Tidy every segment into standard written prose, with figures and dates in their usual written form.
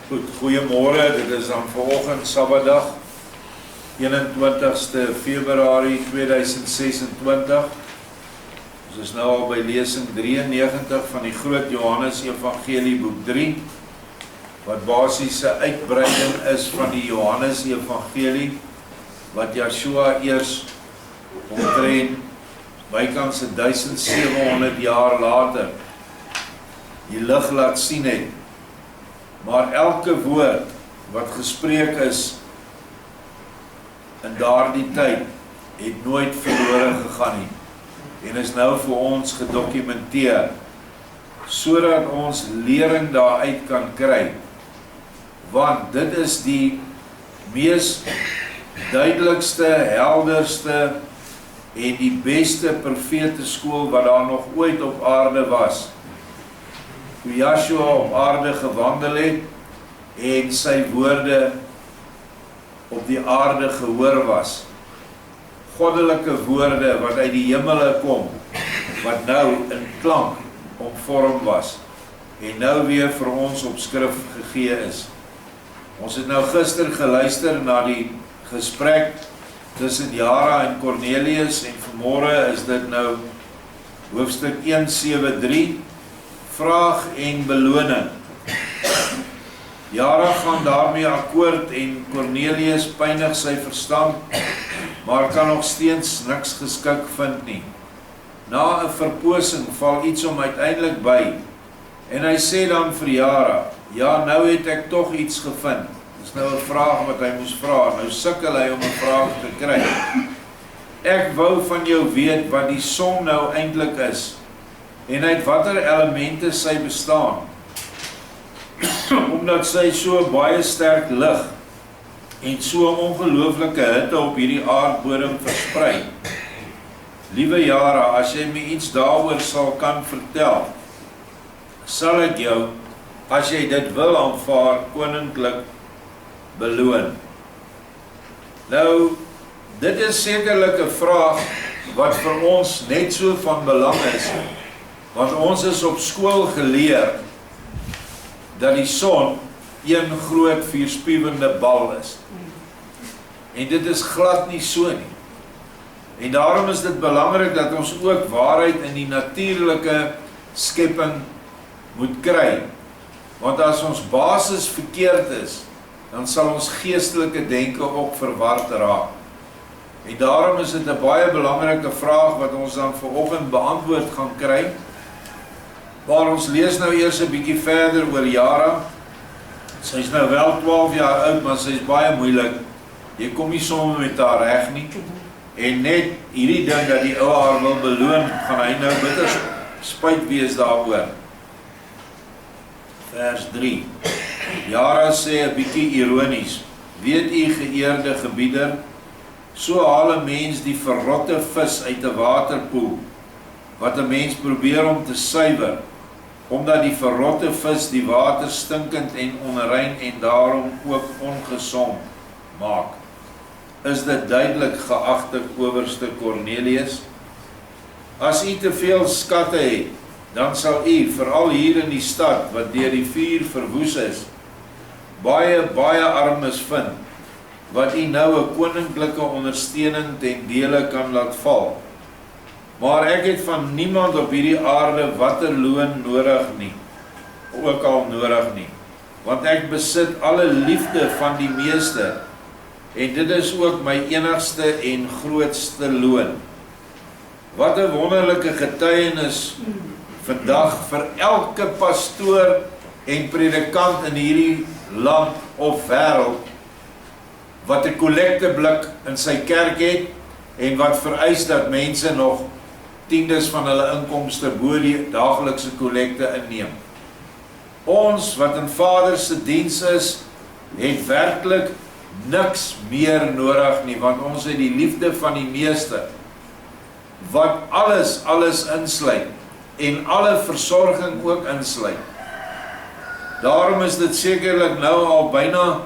Goed, goeiemôre, dit is dan vanoggend Saterdag, 21ste Februarie 2026. Ons is nou al by lesing 93 van die groot Johannes Evangelie boek 3, wat basies 'n uitbreiding is van die Johannes Evangelie, wat Yeshua eers omtrent bykans 1700 jaar later die lig laat sien het. Maar elke woord wat gespreek is in daardie tyd het nooit verlore gegaan nie en is nou vir ons gedokumenteer sodat ons lering daaruit kan kry, want dit is die mees duidelikste, helderste en die beste profete skool wat daar nog ooit op aarde was. Toe Yeshua op aarde gewandel het en sy woorde op die aarde gehoor was. Goddelike woorde wat uit die hemele kom, wat nou in klank omvorm was en nou weer vir ons op skrif gegee is. Ons het nou gister geluister na die gesprek tussen Jara en Cornelius en vanmôre is dit nou hoofstuk 173, vraag en beloning. Jara gaan daarmee akkoord en Cornelius pynig sy verstand, maar kan nog steeds niks geskik vind nie. Na 'n verposing val iets hom uiteindelik by en hy sê dan vir Jara, ja, nou het ek tog iets gevind. Dis nou 'n vraag wat hy moes vra, nou sukkel hy om 'n vraag te kry. Ek wou van jou weet wat die son nou eintlik is en uit watter elemente sy bestaan. Omdat sy so baie sterk lig en so ongelooflike hitte op hierdie aardbodem versprei. Liewe Jara, as jy my iets daaroor sal kan vertel, sal ek jou, as jy dit wil aanvaar, koninklik beloon. Nou, dit is sekerlik 'n vraag wat vir ons net so van belang is, want ons is op skool geleer dat die son een groot vierspiewende bal is. En dit is glad nie so nie. En daarom is dit belangrik dat ons ook waarheid in die natuurlike skepping moet kry. Want as ons basis verkeerd is, dan sal ons geestelike denke ook verward raak. En daarom is dit 'n baie belangrike vraag wat ons dan vanoggend beantwoord gaan kry. Maar ons lees nou eers 'n bietjie verder oor Jara. Sy is nou wel 12 jaar oud, maar sy is baie moeilik. Jy kom nie sommer met haar reg nie. En net hierdie ding dat die ou haar wil beloon, gaan hy nou bitter spyt wees daaroor. Vers 3. Jara sê 'n bietjie ironies, weet u geëerde gebieder, so haal 'n mens die verrotte vis uit 'n waterpoel, wat 'n mens probeer om te suiwer, omdat die verrotte vis die water stinkend en onrein en daarom ook ongesond maak. Is dit duidelik, geagte owerste Cornelius? As u te veel skatte het, dan sal u, veral hier in die stad, wat deur die vuur verwoes is, baie armes vind, wat u nou 'n koninklike ondersteuning ten dele kan laat val. Maar ek het van niemand op hierdie aarde watter loon nodig nie, ook al nodig nie, want ek besit alle liefde van die meeste, en dit is ook my enigste en grootste loon. Wat 'n wonderlike getuienis vandag vir elke pastoor en predikant in hierdie land of wêreld, wat 'n kollekteblik in sy kerk het, en wat vereis dat mense nog tiendes van hulle inkomste bo die daaglikse kollekte inneem. Ons wat in Vader se diens is, het werklik niks meer nodig nie, want ons het die liefde van die meeste, wat alles insluit, en alle versorging ook insluit. Daarom is dit sekerlik nou al byna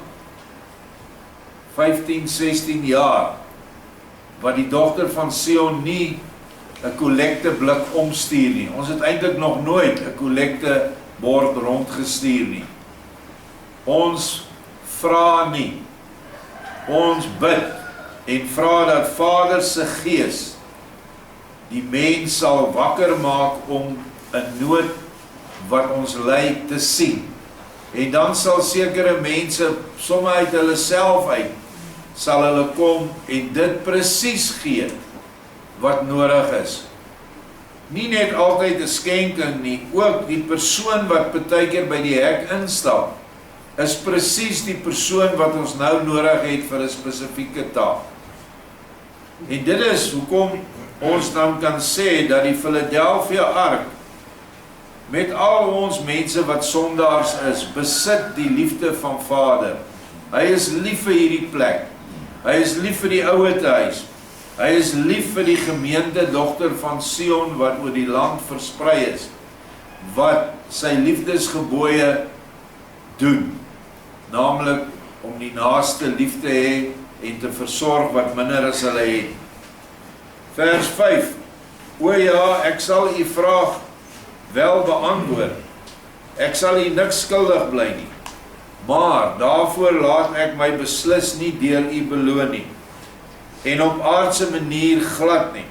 15, 16 jaar, wat die dogter van Sion nie 'n kollekteblik omstuur nie. Ons het eintlik nog nooit 'n kollekte bord rondgestuur nie. Ons vra nie. Ons bid en vra dat Vader se Gees die mens sal wakker maak om 'n nood wat ons ly te sien. En dan sal sekere mense somme uit hulle self uit sal hulle kom en dit presies gee wat nodig is. Nie net altyd 'n skenking nie, ook die persoon wat partykeer by die hek instap, is presies die persoon wat ons nou nodig het vir 'n spesifieke taak. En dit is hoekom ons dan kan sê dat die Philadelphia Ark met al ons mense wat sondaars is, besit die liefde van Vader. Hy is lief vir hierdie plek. Hy is lief vir die ouete huis. Hy is lief vir die gemeente dogter van Sion wat oor die land versprei is, wat sy liefdesgebooie doen, naamlik om die naaste lief te hê en te versorg wat minder as hulle het. Vers 5: O ja, ek sal u vraag wel beantwoord. Ek sal u niks skuldig bly nie, maar daarvoor laat ek my beslis nie deur u beloon nie, en op aardse manier glad nie.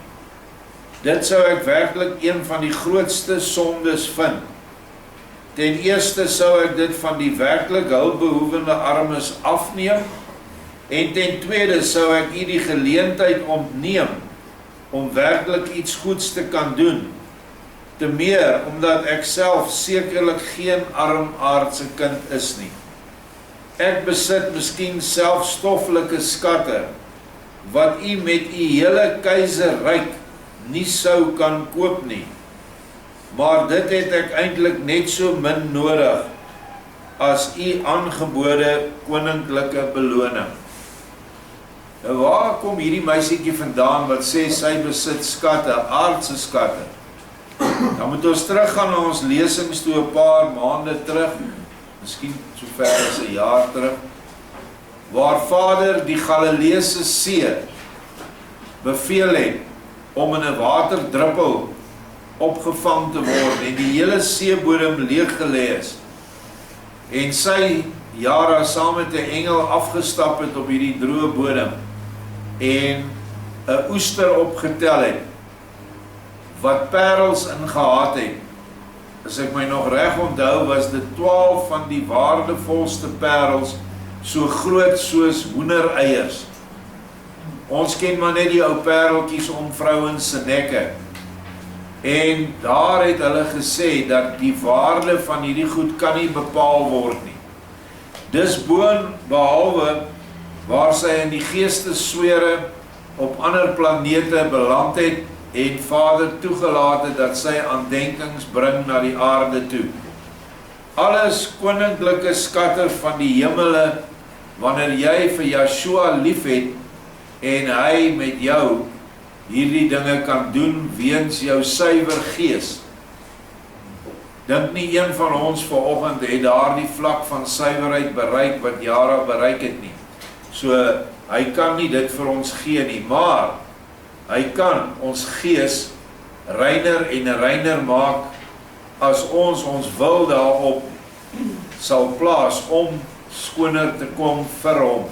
Dit sou ek werklik een van die grootste sondes vind. Ten eerste sou ek dit van die werklik hulpbehoevende armes afneem, en ten tweede sou ek u die geleentheid ontneem om werklik iets goeds te kan doen, te meer omdat ek self sekerlik geen arm aardse kind is nie. Ek besit miskien self stoffelike skatte, wat u met u hele keizerryk nie sou kan koop nie, maar dit het ek eintlik net so min nodig as u aangebode koninklike beloning. Nou waar kom hierdie meisietjie vandaan wat sê sy besit skatte, aardse skatte? Dan moet ons teruggaan na ons lesings toe 'n paar maande terug, miskien so ver as 'n jaar terug, waar Vader die Galileese see beveel het om in 'n waterdruppel opgevang te word en die hele seebodem leeggelê is, en sy Jara saam met 'n engel afgestap het op hierdie droë bodem en 'n oester opgetel het wat parels ingehaat het. As ek my nog reg onthou, was dit 12 van die waardevolste parels, so groot soos hoendereiers. Ons ken maar net die ou pareltjies om vrouens se nekke. En daar het hulle gesê dat die waarde van hierdie goed kan nie bepaal word nie. Dis behalwe waar sy in die geestesfere op ander planete beland het en Vader toegelaat het dat sy aandenkings bring na die aarde toe. Alles koninklike skatte van die hemele, wanneer jy vir Yeshua lief het en hy met jou hierdie dinge kan doen weens jou suiwer gees. Dink nie een van ons vanoggend het daardie vlak van suiwerheid bereik wat Jara bereik het nie. So hy kan nie dit vir ons gee nie, maar hy kan ons gees reiner en reiner maak as ons wil daarop sal plaas om skoner te kom vir hom.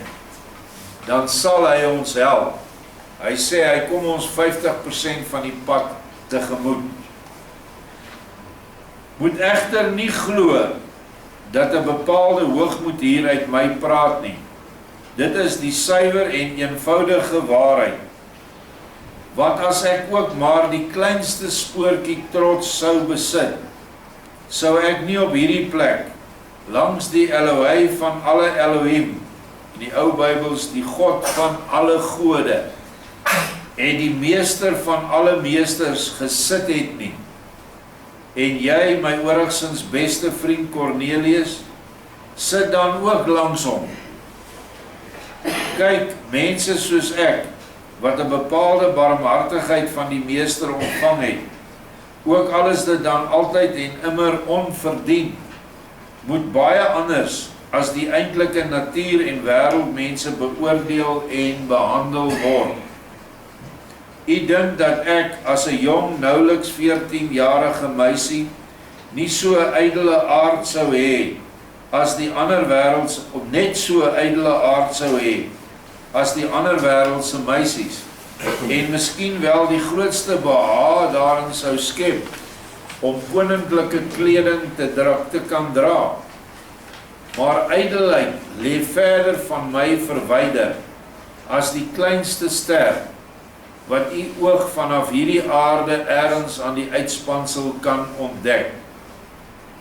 Dan sal hy ons help. Hy sê hy kom ons 50% van die pad tegemoet. Moet egter nie glo dat 'n bepaalde hoogmoed hier uit my praat nie. Dit is die suiwer en eenvoudige waarheid. Want as ek ook maar die kleinste spoortjie trots sou besit, sou ek nie op hierdie plek, langs die Elohei van alle Elohim, in die ou Bybels die God van alle gode, en die meester van alle meesters gesit het nie. En jy, my oorigsins beste vriend Cornelius, sit dan ook langs hom. Kyk, mense soos ek, wat 'n bepaalde barmhartigheid van die meester ontvang het, ook al is dit dan altyd en immer onverdien, moet baie anders as die eintlike natuur en wêreldmense beoordeel en behandel word. U dink dat ek as 'n jong, nouliks 14-jarige meisie nie so 'n ydelle aard sou hê as die ander wêreld net so ydelle aard sou hê as die ander wêreldse meisies, en miskien wel die grootste behaag daarin sou skep om koninklike kleding te kan dra. Maar ydelheid lê verder van my verwyder as die kleinste ster wat u oog vanaf hierdie aarde ergens aan die uitspansel kan ontdek.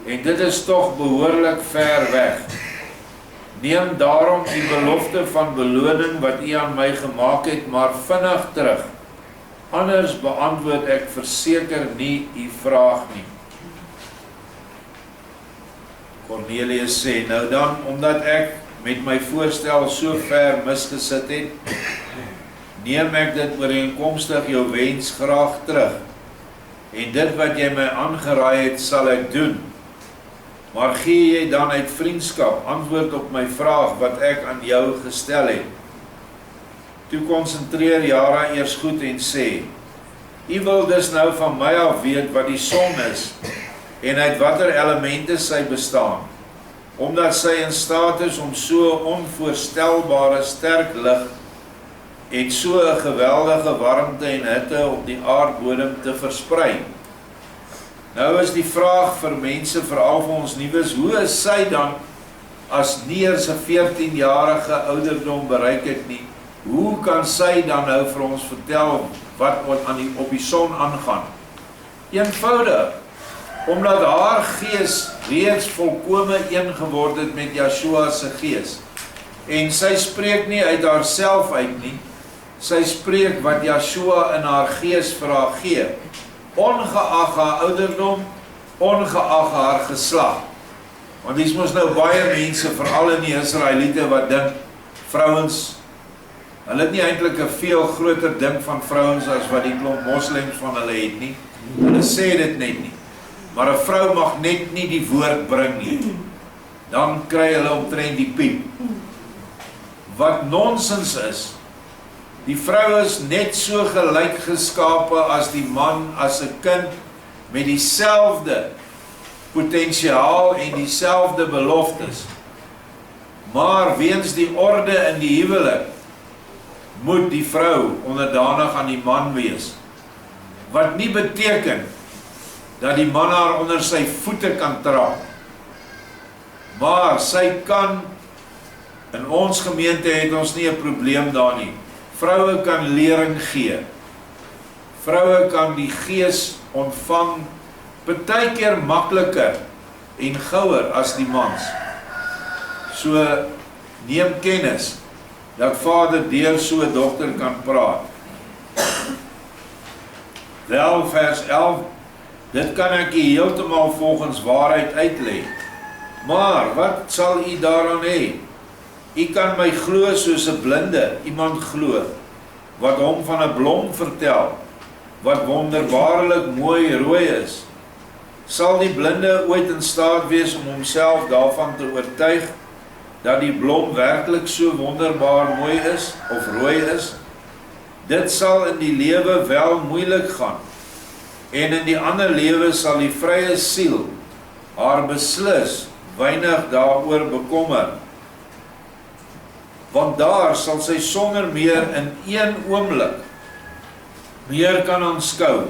En dit is tog behoorlik ver weg. Neem daarom die belofte van beloning wat u aan my gemaak het, maar vinnig terug. Anders beantwoord ek verseker nie u vraag nie. Cornelius sê, nou dan, omdat ek met my voorstel so ver misgesit het, neem ek dit ooreenkomstig jou wens graag terug. En dit wat jy my aangeraai het, sal ek doen. Maar gee jy dan uit vriendskap antwoord op my vraag wat ek aan jou gestel het. Toe konsentreer Jara eers goed en sê, u wil dus nou van my af weet wat die son is en uit watter elemente sy bestaan, omdat sy in staat is om so onvoorstelbare sterk lig en so 'n geweldige warmte en hitte op die aardbodem te versprei. Nou is die vraag vir mense, veral vir ons nuus, hoe is sy dan, as nie eers 'n 14-jarige ouderdom bereik het nie, hoe kan sy dan nou vir ons vertel wat op die son aangaan? Eenvoudig, omdat haar gees reeds volkome een geword het met Yeshua se gees. En sy spreek nie uit haarself uit nie, sy spreek wat Yeshua in haar gees vir haar gee, ongeag haar ouderdom, ongeag haar geslag. Want dis mos nou baie mense, veral in die Israeliete, wat dink, vrouens, hulle het nie eintlik 'n veel groter ding van vrouens as wat die klomp moslems van hulle het nie. Hulle sê dit net nie. Maar 'n vrou mag net nie die woord bring nie. Dan kry hulle omtrent die piep. Wat nonsens is, die vrou is net so gelyk geskape as die man, as 'n kind, met dieselfde potensiaal en dieselfde beloftes. Maar weens die orde in die huwelik, moet die vrou onderdanig aan die man wees. Wat nie beteken dat die man haar onder sy voete kan trap. Maar sy kan, in ons gemeente het ons nie 'n probleem daar nie. Vroue kan lering gee. Vroue kan die gees ontvang, partykeer makliker en gouer as die mans. So neem kennis dat vader deur so 'n dogter kan praat. Wel, vers 11, dit kan ek heeltemal volgens waarheid uitlê. Maar wat sal u daaraan hê? U kan my glo soos 'n blinde iemand glo, wat hom van 'n blom vertel, wat wonderbaarlik mooi rooi is. Sal die blinde ooit in staat wees om homself daarvan te oortuig, dat die blom werklik so wonderbaar mooi is, of rooi is? Dit sal in die lewe wel moeilik gaan, en in die ander lewe sal die vrye siel haar beslis weinig daaroor bekommer. Want daar sal sy sonder meer in een oomblik meer kan aanskou,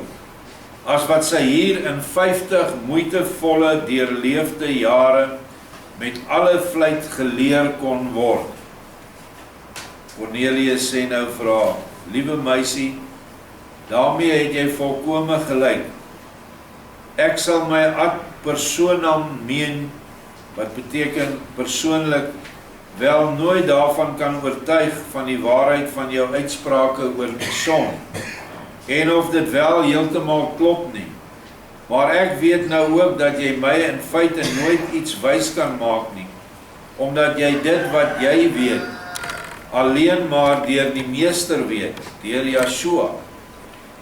as wat sy hier in 50 moeitevolle deurleefde jare met alle vlijt geleer kon word. Cornelius sê nou vir haar, liewe meisie, daarmee het jy volkome gelyk. Ek sal my ad personam meen, wat beteken persoonlik, wel nooit daarvan kan oortuig van die waarheid van jou uitsprake oor die son, en of dit wel heeltemal klop nie. Maar ek weet nou ook dat jy my in feite nooit iets wys kan maak nie, omdat jy dit wat jy weet, alleen maar deur die meester weet, deur Yeshua,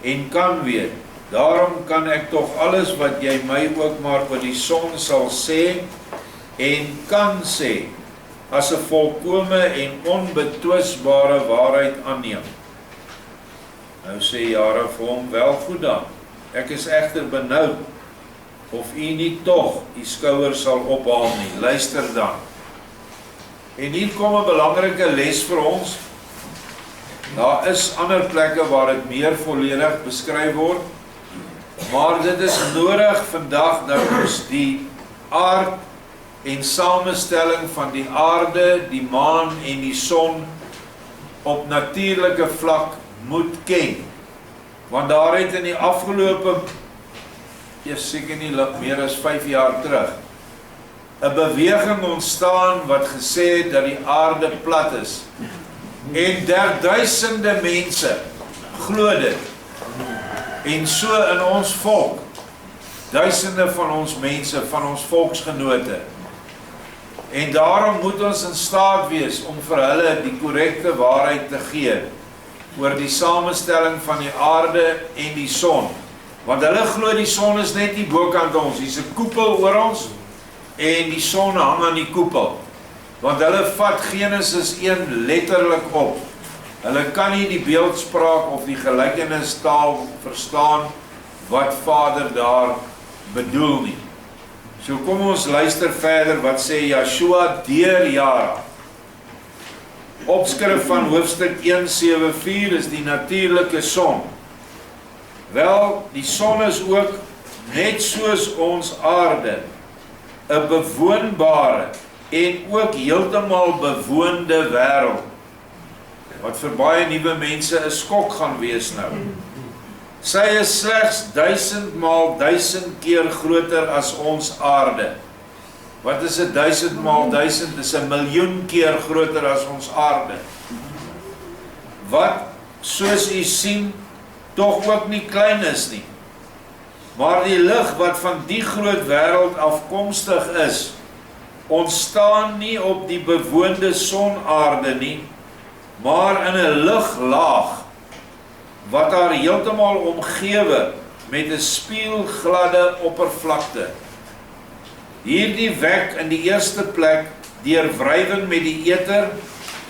en kan weet. Daarom kan ek tog alles wat jy my ook maar oor die son sal sê, en kan sê, as 'n volkome en onbetwisbare waarheid aanneem. Nou sê Jara vir hom, wel goed dan, ek is egter benoud, of u nie tog die skouers sal ophaal nie. Luister dan. En hier kom 'n belangrike les vir ons. Daar is ander plekke waar dit meer volledig beskryf word, maar dit is nodig vandag dat ons die aard en samestelling van die aarde, die maan en die son op natuurlike vlak moet ken. Want daar het in die afgelope, seker nie meer as 5 jaar terug, 'n beweging ontstaan wat gesê het dat die aarde plat is. En duisende mense glo dit. En so in ons volk, duisende van ons mense, van ons volksgenote. En daarom moet ons in staat wees om vir hulle die korrekte waarheid te gee oor die samestelling van die aarde en die son. Want hulle glo die son is net nie bokant ons, hier's 'n koepel oor ons en die son hang aan die koepel. Want hulle vat Genesis 1 letterlik op. Hulle kan nie die beeldspraak of die gelykenisse verstaan wat Vader daar bedoel nie. So kom ons luister verder wat sê Joshua deur Jara. Opskrif van hoofstuk 1:7-4 is die natuurlike son. Wel, die son is ook net soos ons aarde 'n bewoonbare en ook heeltemal bewoonde wêreld, wat vir baie nuwe mense 'n skok gaan wees nou. Sy is slegs 1000 maal 1000 keer groter as ons aarde. Wat is 1000 maal 1000? Dis 1 miljoen keer groter as ons aarde. Wat, soos u sien, tog ook nie klein is nie. Maar die lig wat van die groot wêreld afkomstig is, ontstaan nie op die bewoonde sonaarde nie, maar in 'n liglaag wat haar heeltemal omgewe met 'n spieelgladde oppervlakte. Hierdie wek in die eerste plek deur wrywing met die eter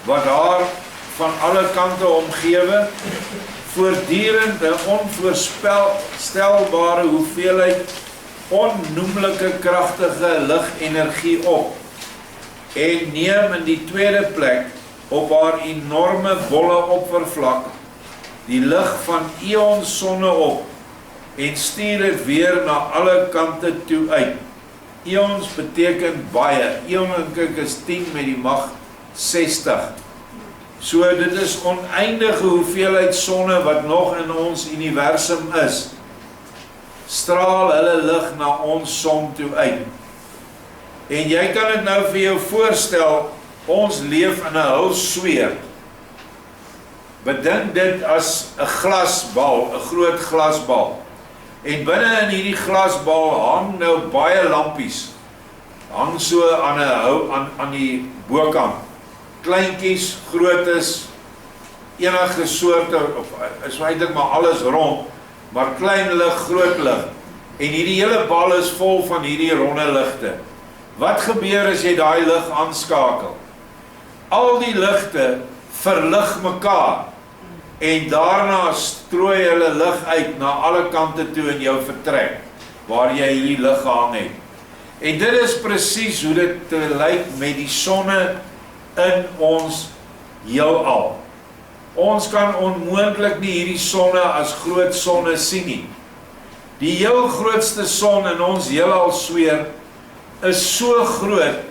wat haar van alle kante omgewe, voortdurend 'n onvoorstelbare hoeveelheid onnoemlike kragtige ligenergie op en neem in die tweede plek op haar enorme bolle oppervlak die lig van eons sonne op en stuur dit weer na alle kante toe uit. Eons beteken baie. Eon dink is 10 met die mag 60. So dit is oneindige hoeveelheid sonne wat nog in ons universum is. Straal hulle lig na ons son toe uit. En jy kan dit nou vir jou voorstel, ons leef in 'n hulsweer. Bedink dit as 'n glasbal, 'n groot glasbal. En binne in hierdie glasbal hang nou baie lampies. Hang so aan die bokant. Kleintjies, grootes, enige soorte, is eintlik maar alles rond, maar klein lig, groot lig. En hierdie hele bal is vol van hierdie ronde ligte. Wat gebeur as jy daai lig aanskakel? Al die ligte verlig mekaar en daarna strooi hulle lig uit na alle kante toe in jou vertrek waar jy hierdie lig gehang het. En dit is presies hoe dit lyk met die sonne in ons heelal. Ons kan onmoontlik nie hierdie sonne as groot sonne sien nie. Die heel grootste son in ons heelal sweer is so groot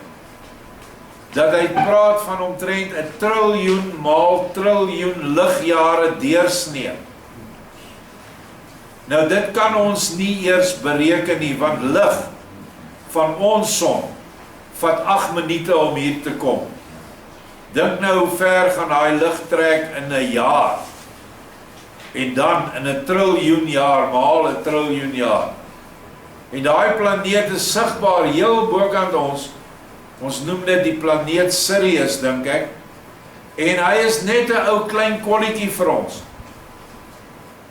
dat hy praat van omtrent 1 triljoen maal triljoen ligjare deursnee. Nou dit kan ons nie eers bereken nie, want lig van ons son vat 8 minute om hier te kom. Dink nou hoe ver gaan daai lig trek in 'n jaar. En dan in 1 triljoen jaar maal 1 triljoen jaar. En daai planeet is sigbaar heel bokant ons. Ons noem dit die planeet Sirius, dink ek. En hy is net 'n ou klein kolletjie vir ons.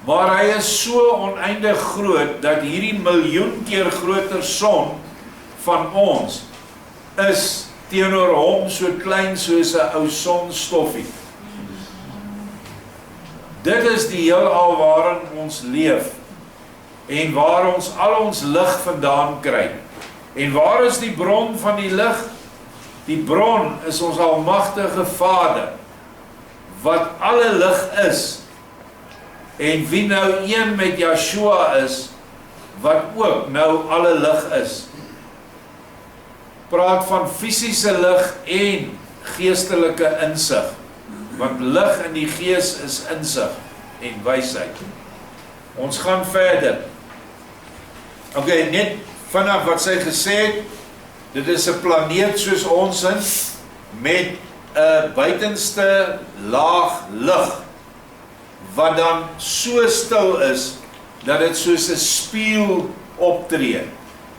Maar hy is so oneindig groot dat hierdie miljoen keer groter son van ons is teenoor hom so klein soos 'n ou sonstoffie. Dit is die heelal waarin ons leef. en waar ons al ons lig vandaan kry. En waar is die bron van die lig? Die bron is ons almagtige Vader, wat alle lig is, en wie nou een met Yeshua is, wat ook nou alle lig is. Praat van fisiese lig en geestelike insig, want lig in die gees is insig en wysheid. Ons gaan verder. Ok, net vanaf wat sy gesê het, dit is 'n planeet soos ons in, met 'n buitenste laag lig, wat dan so stil is, dat dit soos 'n spieël optree.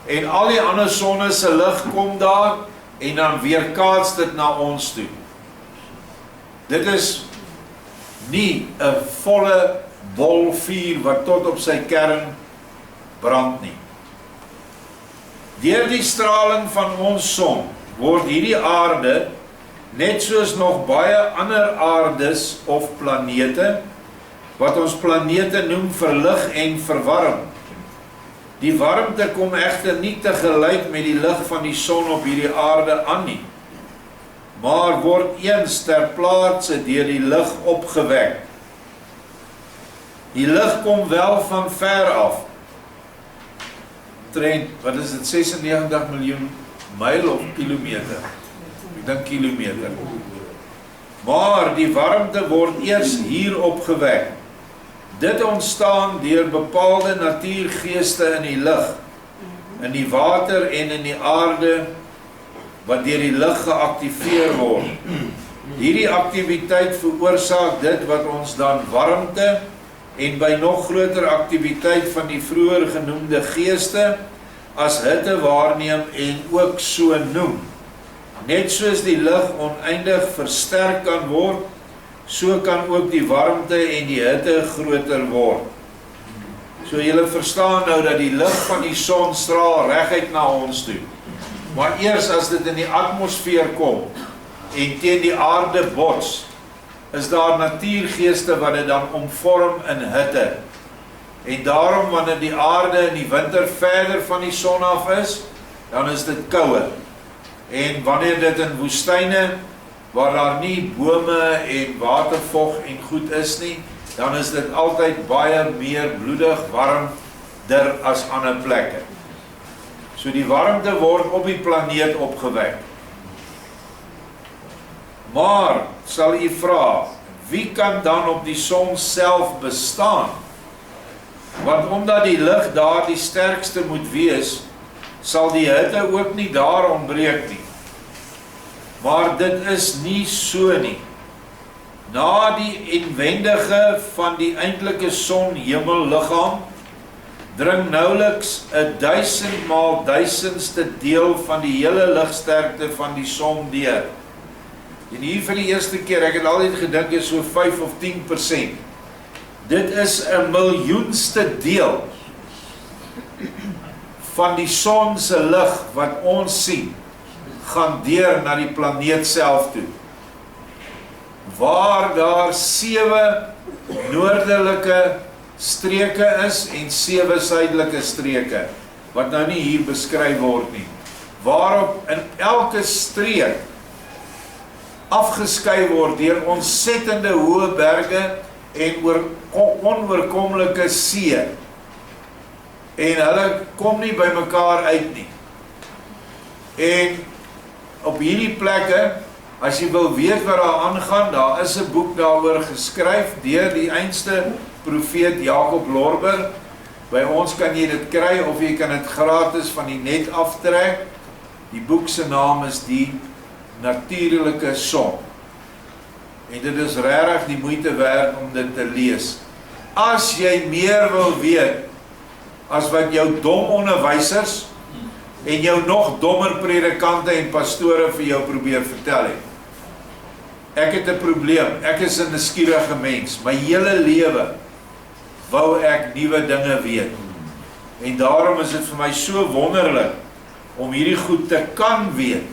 En al die ander sonne se lig kom daar, en dan weerkaats dit na ons toe. Dit is nie 'n volle bol vuur wat tot op sy kern brand nie. Deur die straling van ons son word hierdie aarde, net soos nog baie ander aardes of planete, wat ons planete noem, verlig en verwarm. Die warmte kom egter nie tegelyk met die lig van die son op hierdie aarde aan nie, maar word eens ter plaatse deur die lig opgewek. Die lig kom wel van ver af. Trend, wat is dit, 96 miljoen myl of kilometer? Ek dink kilometer. Maar die warmte word eers hier opgewek. Dit ontstaan deur bepaalde natuurgeeste in die lug, in die water en in die aarde, wat deur die lig geaktiveer word. Hierdie aktiwiteit veroorsaak dit wat ons dan warmte, en by nog groter aktiwiteit van die vroeër genoemde geeste, as hitte waarneem en ook so noem. Net soos die lig oneindig versterk kan word, so kan ook die warmte en die hitte groter word. So julle verstaan nou dat die lig van die son straal reguit na ons toe. Maar eers as dit in die atmosfeer kom en teen die aarde bots, is daar natuurgeeste wat dit dan omvorm in hitte. En daarom wanneer die aarde in die winter verder van die son af is, dan is dit kouer. En wanneer dit in woestyne, waar daar nie bome en watervog en goed is nie, dan is dit altyd baie meer bloedig warmer as ander plekke. So die warmte word op die planeet opgewek. Maar, sal u vra, wie kan dan op die son self bestaan? Want omdat die lig daar die sterkste moet wees, sal die hitte ook nie daar ontbreek nie. Maar dit is nie so nie. Na die inwendige van die eintlike son-hemelliggaam, dring nouweliks 1000 maal 1000ste deel van die hele ligsterkte van die son deur. En hier vir die eerste keer, ek het altyd gedink is so 5 of 10%. Dit is 1 miljoenste deel van die son se lig wat ons sien, gaan deur na die planeet self toe. Waar daar 7 noordelike streke is en 7 suidelike streke, wat nou nie hier beskryf word nie, waarop in elke streek afgeskei word deur ontsettende hoë berge en onoorkomlike see. En hulle kom nie by mekaar uit nie. En op hierdie plekke, as jy wil weet wat daar aangaan, daar is 'n boek daaroor geskryf deur die einste profeet Jacob Lorber. By ons kan jy dit kry of jy kan dit gratis van die net aftrek. Die boek se naam is Die Natuurlike Son. En dit is regtig die moeite werd om dit te lees. As jy meer wil weet as wat jou dom onderwysers en jou nog dommer predikante en pastore vir jou probeer vertel het. Ek het 'n probleem, ek is 'n nuuskierige mens, my hele lewe wou ek nuwe dinge weet. En daarom is dit vir my so wonderlik om hierdie goed te kan weet,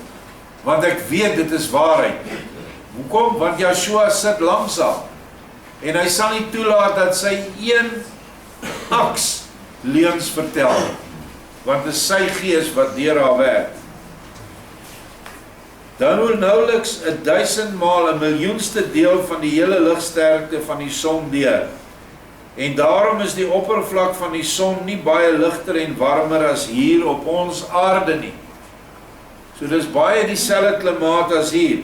want ek weet dit is waarheid. Hoekom? Want Yeshua sit langs haar, en hy sal nie toelaat dat sy een aks leuns vertel nie, want dit is sy gees wat deur haar werk. Dan hoe nauweliks 1000 maal 'n miljoenste deel van die hele ligsterkte van die son deur. En daarom is die oppervlak van die son nie baie ligter en warmer as hier op ons aarde nie. So dis baie dieselfde klimaat as hier.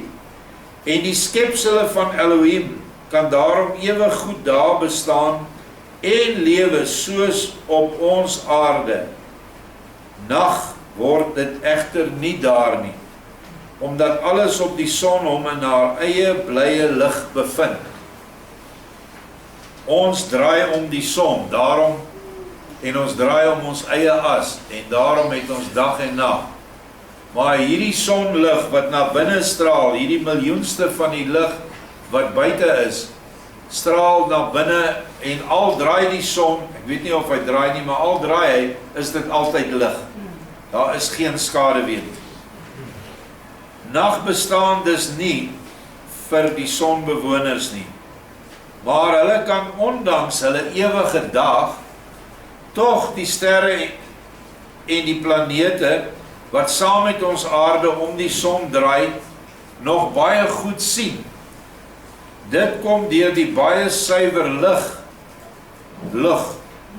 En die skepsele van Elohim kan daarom ewig goed daar bestaan en lewe soos op ons aarde. Nag word dit egter nie daar nie, omdat alles op die son hom in haar eie blye lig bevind. Ons draai om die son, daarom, en ons draai om ons eie as, en daarom het ons dag en nag. Maar hierdie sonlig wat na binne straal, hierdie miljoenste van die lig wat buite is, straal na binne en al draai die son, ek weet nie of hy draai nie, maar al draai hy, is dit altyd lig. Daar is geen skaduwee nie. Nag bestaan dus nie vir die sonbewoners nie, maar hulle kan ondanks hulle ewige dag tog die sterre en die planete wat saam met ons aarde om die son draai nog baie goed sien. Dit kom deur die baie suiwer lig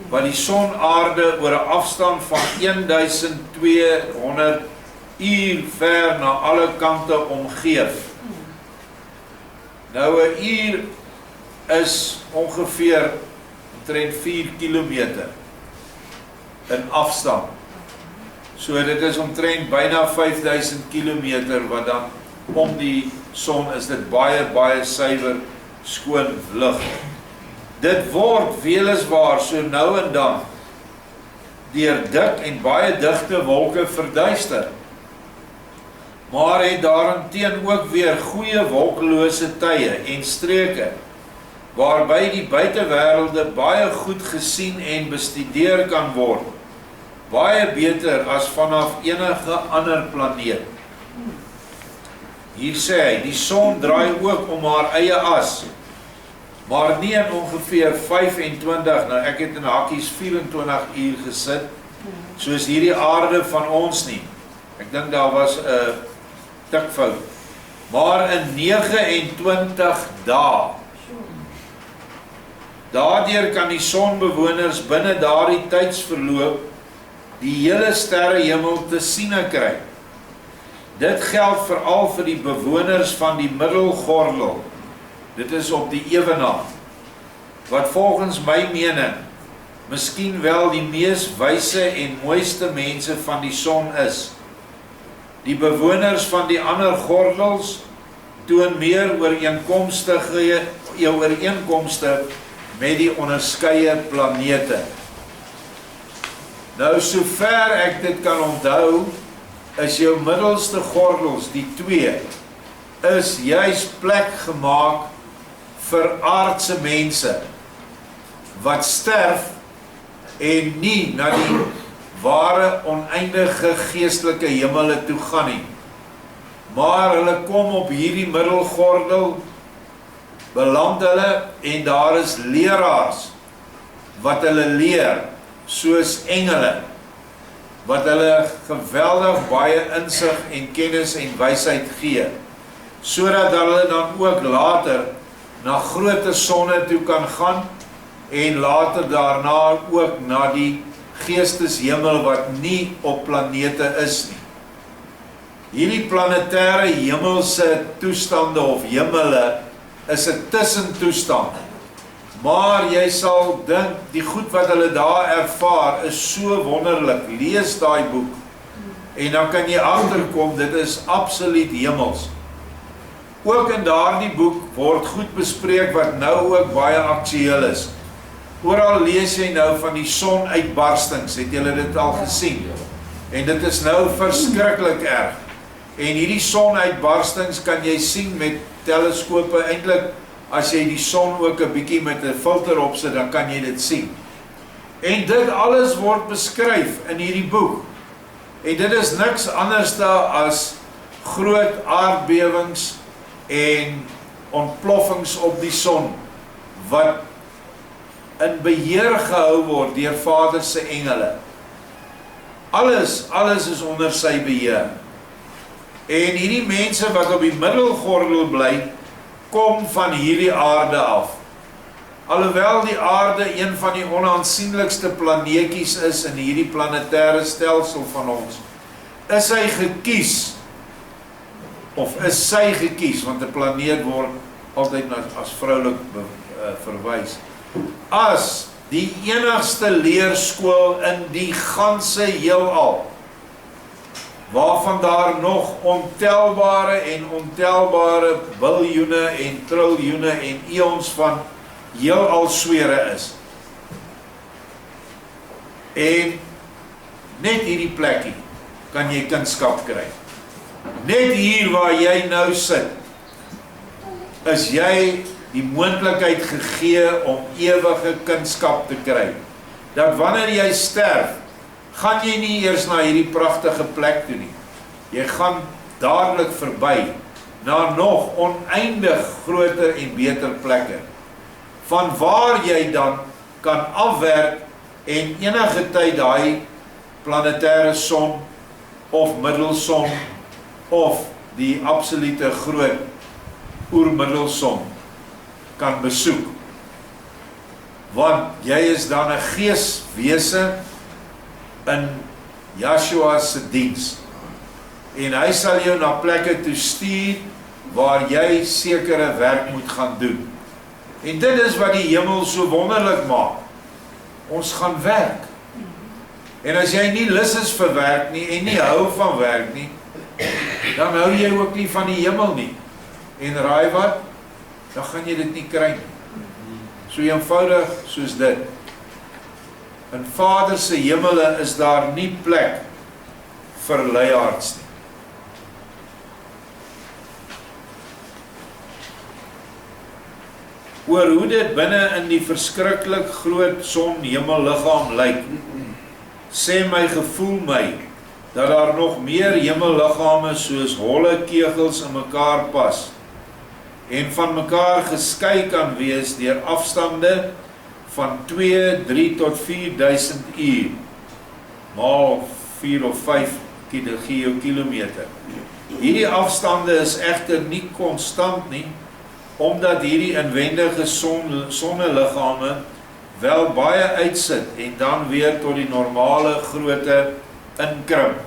wat die son aarde oor 'n afstand van 1200 uur ver na alle kante omgeef. Nou 'n uur is ongeveer omtrent 4 kilometer in afstand. So dit is omtrent byna 5000 kilometer wat dan om die son is, dit baie suiwer skoon lig. Dit word weliswaar so nou en dan deur dik en baie digte wolke verduister. Maar het daarenteen ook weer goeie wolkelose tye en streke, waarby die buitewêrelde baie goed gesien en bestudeer kan word, baie beter as vanaf enige ander planeet. Hier sê hy, die son draai ook om haar eie as, maar nie in ongeveer 25, nou ek het in hakkies 24 uur gesit, soos hierdie aarde van ons nie. Ek dink daar was 'n tikfout, maar in 29 dae. Daardeur kan die sonbewoners binne daardie tydsverloop die hele sterrehemel te siene kry. Dit geld veral vir die bewoners van die middelgordel. Dit is op die ewenaar, wat volgens my mening miskien wel die mees wyse en mooiste mense van die son is. Die bewoners van die ander gordels toon meer ooreenkomste met die onderskeie planete. Nou, sover ek dit kan onthou, is jou middelste gordels, die 2, is juis plek gemaak vir aardse mense, wat sterf en nie na die ware oneindige geestelike hemele toe gaan nie. Maar hulle kom op hierdie middelgordel, beland hulle en daar is leraars wat hulle leer, soos engele, wat hulle geweldig baie insig en kennis en wysheid gee, sodat hulle dan ook later na groter sonne toe kan gaan en later daarna ook na die geesteshemel wat nie op planete is nie. Hierdie planetêre hemelse toestande of hemele is 'n tussentoestand. Maar jy sal dink, die goed wat hulle daar ervaar is so wonderlik. Lees daai boek en dan kan jy agterkom, dit is absoluut hemels. Ook in daardie boek word goed bespreek wat nou ook baie aktueel is. Oral lees jy nou van die sonuitbarstings, het julle dit al gesien? En dit is nou verskriklik erg. En hierdie sonuitbarstings kan jy sien met teleskope, eintlik as jy die son ook 'n bietjie met 'n filter opsit, dan kan jy dit sien. En dit alles word beskryf in hierdie boek. En dit is niks anders as groot aardbewings en ontploffings op die son, wat in beheer gehou word deur Vader se engele. Alles is onder sy beheer. En hierdie mense wat op die middelgordel bly, kom van hierdie aarde af. Alhoewel die aarde een van die onaansienlikste planeetjies is in hierdie planetêre stelsel van ons, is hy gekies, of is sy gekies, want 'n planeet word altyd as vroulik verwys, as die enigste leerskool in die ganse heelal, waarvan daar nog ontelbare en ontelbare biljoene en triljoene en eons van heelal swere is. En net hierdie plekkie kan jy kunskap kry. Net hier waar jy nou sit, is jy die moontlikheid gegee om ewige kunskap te kry. Dat wanneer jy sterf, gaan jy nie eers na hierdie pragtige plek toe nie. Jy gaan dadelik verby na nog oneindig groter en beter plekke, van waar jy dan kan afwerk en enige tyd daai planetêre son of middelson of die absolute groot oermiddelson kan besoek. Want jy is dan 'n geeswese in Yeshua se diens. En hy sal jou na plekke toe stuur waar jy sekere werk moet gaan doen. En dit is wat die hemel so wonderlik maak. Ons gaan werk. En as jy nie lus is vir werk nie en nie hou van werk nie, dan hou jy ook nie van die hemel nie. En raai wat? Dan gaan jy dit nie kry nie. So eenvoudig soos dit. In Vader se hemele is daar nie plek vir luiaards nie. Oor hoe dit binne in die verskriklik groot sonhemelliggaam lyk, sê my gevoel my, dat daar nog meer hemelliggame soos holle kegels in mekaar pas, en van mekaar geskei kan wees deur afstande van 2, 3 tot 4000 uur, maal 4 of 5 kilometer. Hierdie afstande is egter nie konstant nie, omdat hierdie inwendige sonneliggame wel baie uitsit en dan weer tot die normale grootte inkrimp.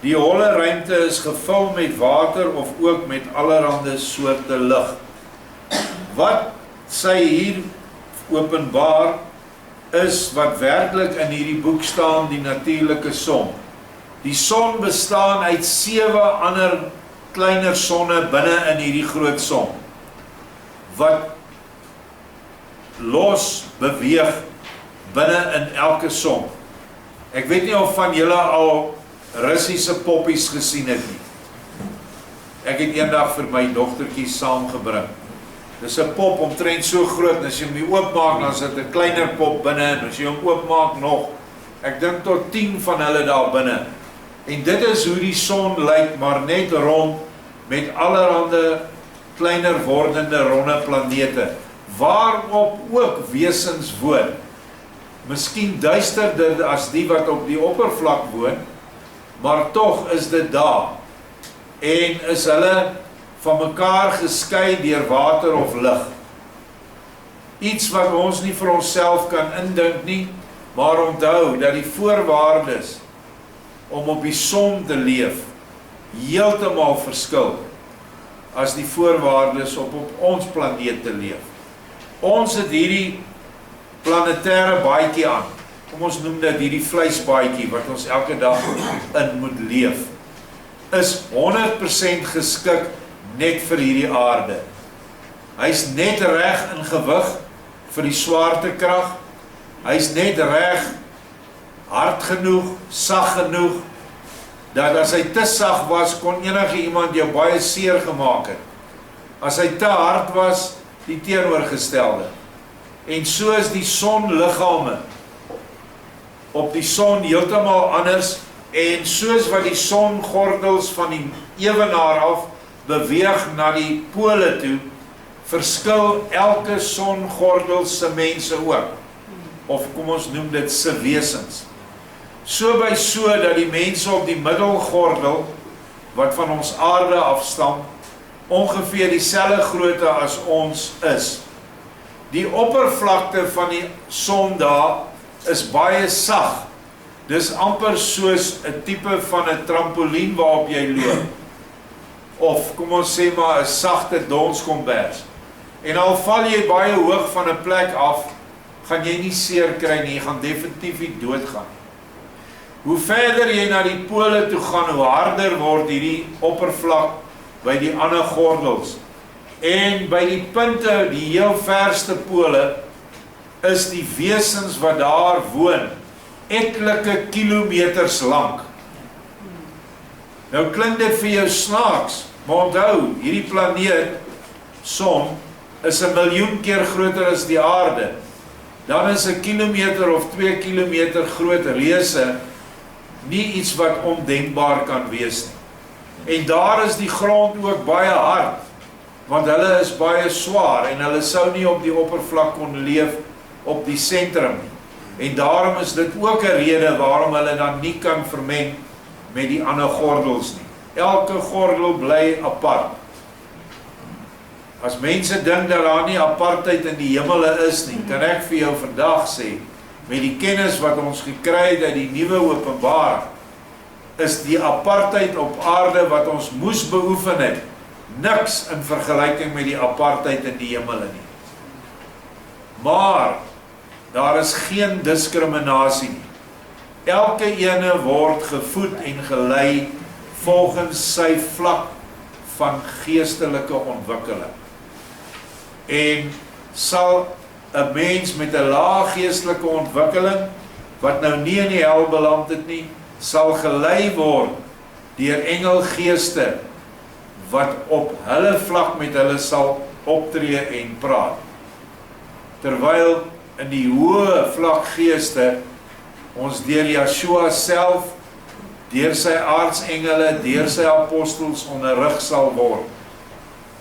Die holle ruimte is gevul met water of ook met allerhande soorte lig. Wat sy hier openbaar is wat werklik in hierdie boek staan, die natuurlike son. Die son bestaan uit 7 ander kleiner sonne binne in hierdie groot son, wat los beweeg binne in elke son. Ek weet nie of van julle al Russiese poppies gesien het nie. Ek het eendag vir my dogtertjie saamgebring. Dis 'n pop omtrent so groot, en as jy hom oopmaak, dan sit 'n kleiner pop binne, en as jy hom oopmaak nog, ek dink tot 10 van hulle daar binne. En dit is hoe die son lyk, maar net rond met allerhande kleiner wordende ronde planete, waarop ook wesens woon. Miskien duisterder as die wat op die oppervlak woon, maar tog is dit daar. En is hulle van mekaar geskei deur water of lig. Iets wat ons nie vir onsself kan indink nie, maar onthou dat die voorwaardes om op die son te leef heeltemal verskil as die voorwaardes om op ons planeet te leef. Ons het hierdie planetêre baadjie aan. Kom ons noem dit hierdie vleisbaadjie wat ons elke dag in moet leef. Is 100% geskik net vir hierdie aarde. Hy's net reg in gewig vir die swaartekrag. Hy's net reg hard genoeg, sag genoeg, dat as hy te sag was, kon enige iemand jou baie seer gemaak het. As hy te hard was, die teenoorgestelde. En so is die sonliggame op die son heeltemal anders, en soos wat die songordels van die ewenaar af beweeg na die pole toe, verskil elke songordel se mense ook. Of kom ons noem dit se wesens. So by so dat die mense op die middelgordel, wat van ons aarde afstam, ongeveer dieselfde grootte as ons is. Die oppervlakte van die son daar is baie sag. Dis amper soos 'n tipe van 'n trampolien waarop jy loop. Of kom ons sê maar 'n sagte donskombers. En al val jy baie hoog van 'n plek af, gaan jy nie seer kry nie, jy gaan definitief nie doodgaan. Hoe verder jy na die pole toe gaan, hoe harder word hierdie oppervlak by die ander gordels. En by die punte, die heel verste pole, is die wesens wat daar woon, etlike kilometers lank. Nou klink dit vir jou snaaks, maar onthou, hierdie planeet, son, is 1 miljoen keer groter as die aarde. Dan is 1 kilometer of 2 kilometer groot reuse nie iets wat ondenkbaar kan wees nie. En daar is die grond ook baie hard, want hulle is baie swaar en hulle sou nie op die oppervlak kon leef op die sentrum nie. En daarom is dit ook 'n rede waarom hulle dan nie kan vermeng met die ander gordels nie. Elke gordel bly apart. As mense dink dat daar nie apartheid in die hemele is nie, kan ek vir jou vandag sê, met die kennis wat ons gekry het uit die nuwe openbaring, is die apartheid op aarde wat ons moes beoefen het, niks in vergelyking met die apartheid in die hemele nie. Maar daar is geen diskriminasie nie. Elke ene word gevoed en gelei volgens sy vlak van geestelike ontwikkeling. En sal 'n mens met 'n lae geestelike ontwikkeling, wat nou nie in die hel beland het nie, sal gelei word deur engelgeeste, wat op hulle vlak met hulle sal optree en praat. Terwyl in die hoë vlak geeste, ons deur Yeshua self, deur sy aartsengele, deur sy apostels onderrig sal word,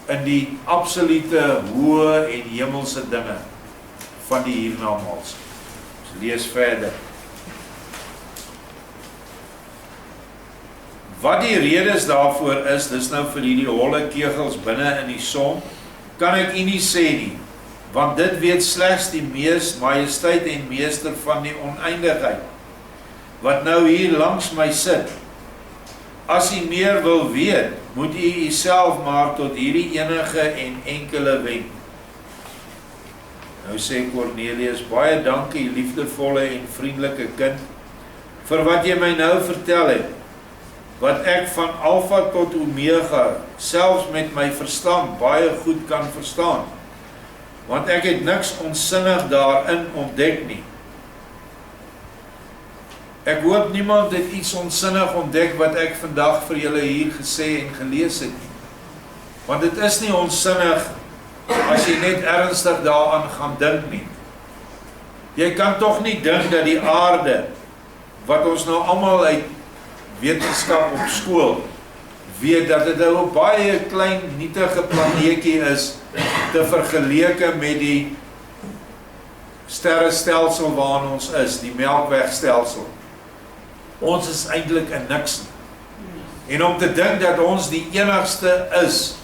in die absolute hoë en hemelse dinge van die hiernamaals. Ons lees verder. Wat die redes daarvoor is, dis nou vir hierdie holle kegels binne in die son, kan ek u nie sê nie, want dit weet slegs die mees majesteit en meester van die oneindigheid, wat nou hier langs my sit. As u meer wil weet, moet u uself maar tot hierdie enige en enkele wend. Nou sê Cornelius, baie dankie, liefdevolle en vriendelike kind, vir wat jy my nou vertel het, wat ek van Alpha tot Omega, selfs met my verstand, baie goed kan verstaan, want ek het niks onsinnig daarin ontdek nie. Ek hoop niemand het iets onsinnig ontdek wat ek vandag vir julle hier gesê en gelees het nie. Want dit is nie onsinnig as jy net ernstig daaraan gaan dink nie. Jy kan tog nie dink dat die aarde, wat ons nou almal uit wetenskap op skool weet, dat dit 'n baie klein nietige planeetjie is te vergeleke met die sterrestelsel waarin ons is, die Melkwegstelsel. Ons is eintlik 'n niks. En om te dink dat ons die enigste is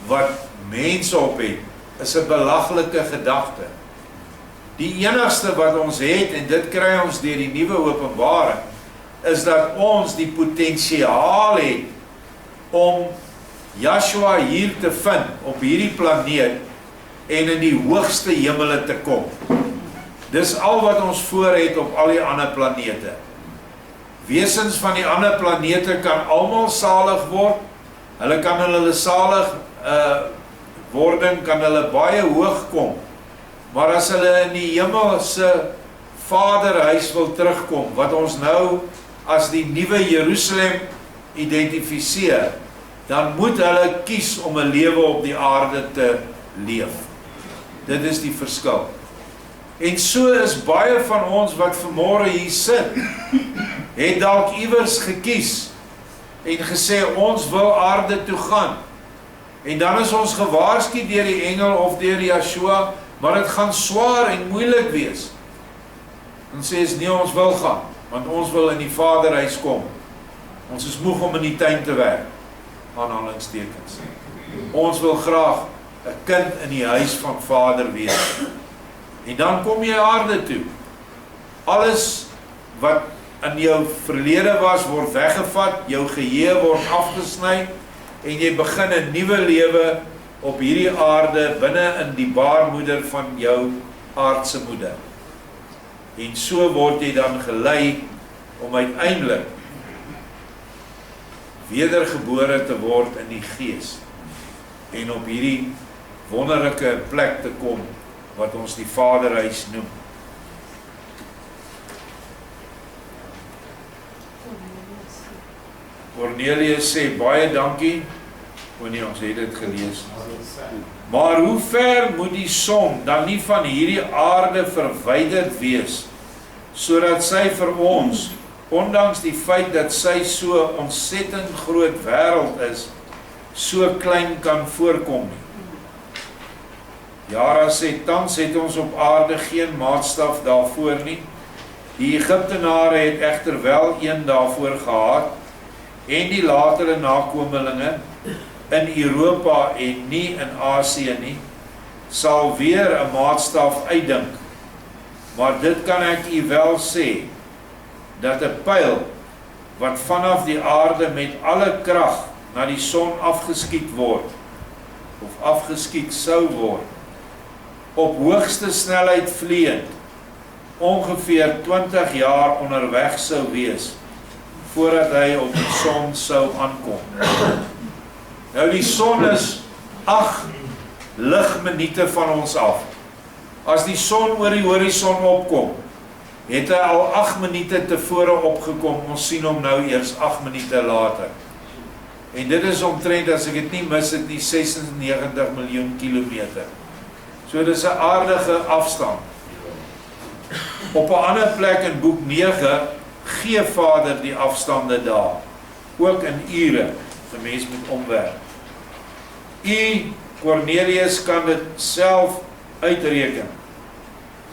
wat mense op het, is 'n belaglike gedagte. Die enigste wat ons het, en dit kry ons deur die nuwe openbaring, is dat ons die potensiaal het om Yeshua hier te vind op hierdie planeet en in die hoogste hemele te kom. Dis al wat ons voor het op al die ander planete. Wesens van die ander planete kan almal salig word. Hulle kan hulle salig wording kan hulle baie hoog kom. Maar as hulle in die hemelse Vaderhuis wil terugkom, wat ons nou as die nuwe Jerusalem identifiseer, dan moet hulle kies om 'n lewe op die aarde te leef. Dit is die verskil. En so is baie van ons wat vanmôre hier sit, het dalk iewers gekies en gesê ons wil aarde toe gaan. En dan is ons gewaarsku deur die engel of deur Yeshua, maar dit gaan swaar en moeilik wees. Dan sê ons nee, ons wil gaan, want ons wil in die Vaderhuis kom. Ons is moeg om in die tuin te werk, aanhalingstekens. Ons wil graag 'n kind in die huis van Vader wees. En dan kom jy aarde toe. Alles wat in jou verlede was, word weggevat, jou geheue word afgesny, en jy begin 'n nuwe lewe op hierdie aarde, binne in die baarmoeder van jou aardse moeder. En so word jy dan gelei om uiteindelik wedergebore te word in die gees, en op hierdie wonderlike plek te kom, wat ons die Vaderhuis noem. Cornelius sê, baie dankie, nee, ons het dit gelees. Maar hoe ver moet die son dan nie van hierdie aarde verwyderd wees, sodat sy vir ons, ondanks die feit dat sy so ontsettend groot wêreld is, so klein kan voorkom nie. Jara sê, tans het ons op aarde geen maatstaf daarvoor nie. Die Egiptenare het egter wel een daarvoor gehad, en die latere nakomelinge in Europa en nie in Asië nie, sal weer 'n maatstaf uitdink. Maar dit kan ek u wel sê, dat 'n pyl wat vanaf die aarde met alle krag na die son afgeskiet word, of afgeskiet sou word, op hoogste snelheid vliegend, ongeveer 20 jaar onderweg sou wees, voordat hy op die son sou aankom. Nou die son is 8 ligminute van ons af. As die son oor die horison opkom, het hy al 8 minute tevore opgekom, ons sien hom nou eers 8 minute later. En dit is omtrent, as ek dit nie mis het nie, 96 miljoen kilometer. So dit is 'n aardige afstand. Op 'n ander plek in boek 9, gee Vader die afstande daar, ook in ure, die mens moet omwerk. Cornelius kan dit self uitreken.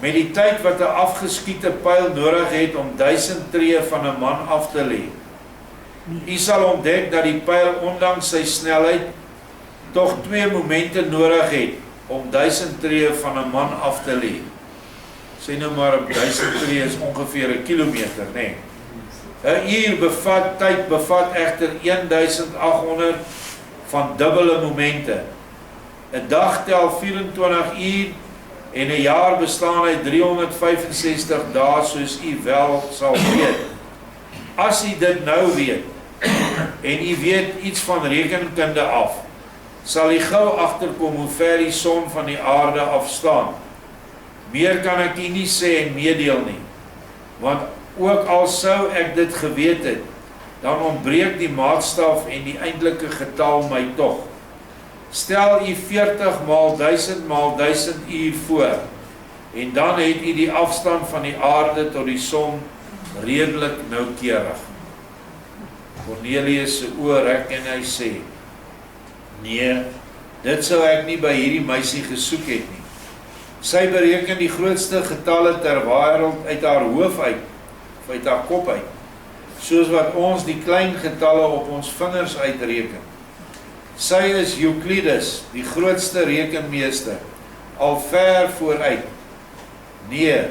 Met die tyd wat 'n afgeskiete pyl nodig het om 1000 tree van 'n man af te lê. U sal ontdek dat die pyl ondanks sy snelheid tog 2 momente nodig het om 1000 tree van 'n man af te lê. Sê nou maar op 1000 tree is ongeveer 'n kilometer, nee. 'n uur tyd bevat egter 1800 van dubbele momente. 'n dag tel 24 uur en 'n jaar bestaan uit 365 dae, soos u wel sal weet. As u dit nou weet, en u weet iets van rekenkunde af, sal u gou agterkom hoe ver die son van die aarde afstaan. Meer kan ek u nie sê en meedeel nie, want ook al sou ek dit geweet het, dan ontbreek die maatstaf en die eintlike getal my tog. Stel u 40 maal 1000 maal 1000 uur voor, en dan het u die afstand van die aarde tot die son redelik noukeurig. Cornelius se oë rek en hy sê, nee, dit sou ek nie by hierdie meisie gesoek het nie. Sy bereken die grootste getalle ter wêreld uit haar hoof uit, of uit haar kop uit, soos wat ons die klein getalle op ons vingers uitreken. Sy is Euclides, die grootste rekenmeester, al ver vooruit. Nee,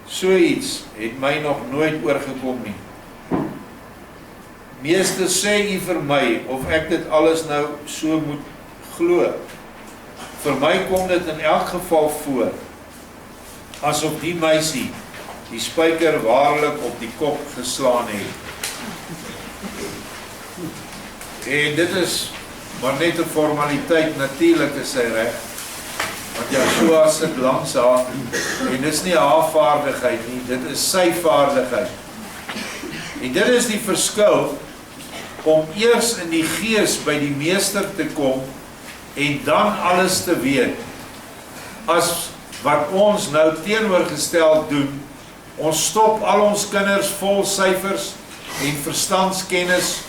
so iets het my nog nooit oorgekom nie. Meester, sê u vir my, of ek dit alles nou so moet glo. Vir my kom dit in elk geval voor, asof die meisie die spyker waarlik op die kop geslaan het. En dit is maar net 'n formaliteit, natuurlik is sy reg, want Yeshua sit langs haar, en dit is nie haar vaardigheid nie, dit is sy vaardigheid. En dit is die verskil, om eers in die gees by die meester te kom, en dan alles te weet, as wat ons nou teenoorgestel doen. Ons stop al ons kinders vol syfers en verstandskennis,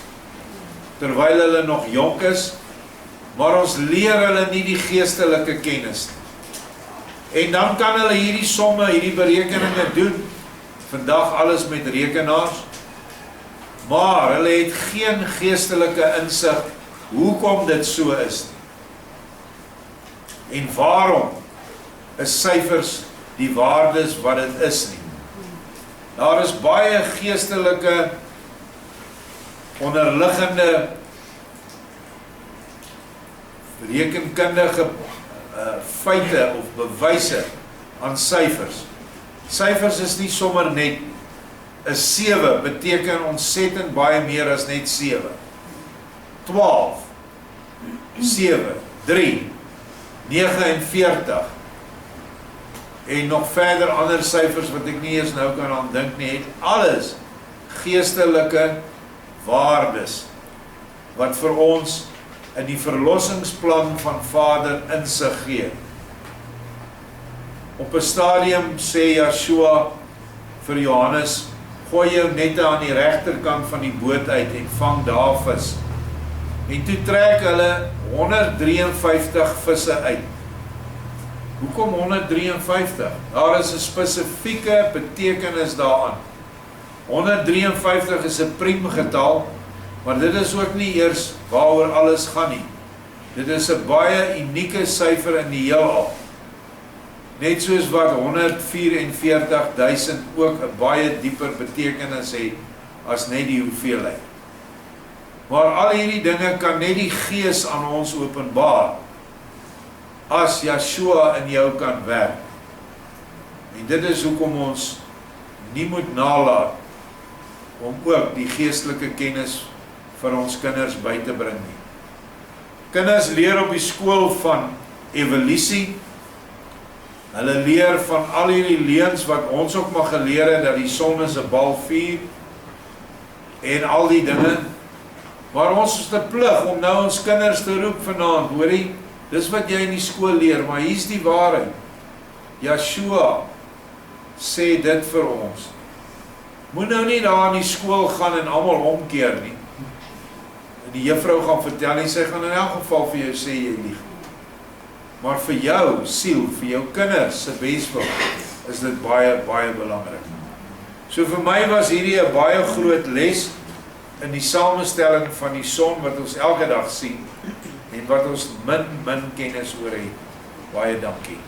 terwyl hulle nog jonk is, maar ons leer hulle nie die geestelike kennis nie. En dan kan hulle hierdie somme, hierdie berekeninge doen, vandag alles met rekenaars, maar hulle het geen geestelike insig hoekom dit so is nie. En waarom is syfers die waardes wat dit is nie. Daar is baie geestelike onderliggende rekenkundige feite of bewyse aan syfers. Syfers is nie sommer net 'n 7 beteken ontsettend baie meer as net 7. 12, 7, 3, 49 en nog verder ander syfers wat ek nie eens nou kan aan dink nie, het alles geestelike waardes wat vir ons in die verlossingsplan van Vader insig gee. Op 'n stadium sê Yeshua vir Johannes, gooi jou nette aan die regterkant van die boot uit en vang daar vis. En toe trek hulle 153 visse uit. Hoekom 153? Daar is 'n spesifieke betekenis daaraan. 153 is 'n priemgetal, maar dit is ook nie eers waaroor alles gaan nie. Dit is 'n baie unieke syfer in die heelal. Net soos wat 144.000 ook 'n baie dieper betekenis het as net die hoeveelheid. Maar al hierdie dinge kan net die Gees aan ons openbaar as Yeshua in jou kan werk. En dit is hoekom ons nie moet nalat om ook die geestelike kennis vir ons kinders by te bring nie. Kinders leer op die skool van evolusie. Hulle leer van al hierdie leuns wat ons ook mag geleer het, dat die son is 'n bal vuur en al die dinge. Maar ons is 'n plig om nou ons kinders te roep vanaand, hoorie, dis wat jy in die skool leer, maar hier's die waarheid. Yeshua sê dit vir ons. Moet nou nie daar in die skool gaan en almal omkeer nie. En die juffrou gaan vertel en sy gaan in elk geval vir jou sê jy lieg. Maar vir jou siel, vir jou kinders se beswil, is dit baie, baie belangrik. So vir my was hierdie 'n baie groot les in die samestelling van die son wat ons elke dag sien en wat ons min kennis oor het. Baie dankie.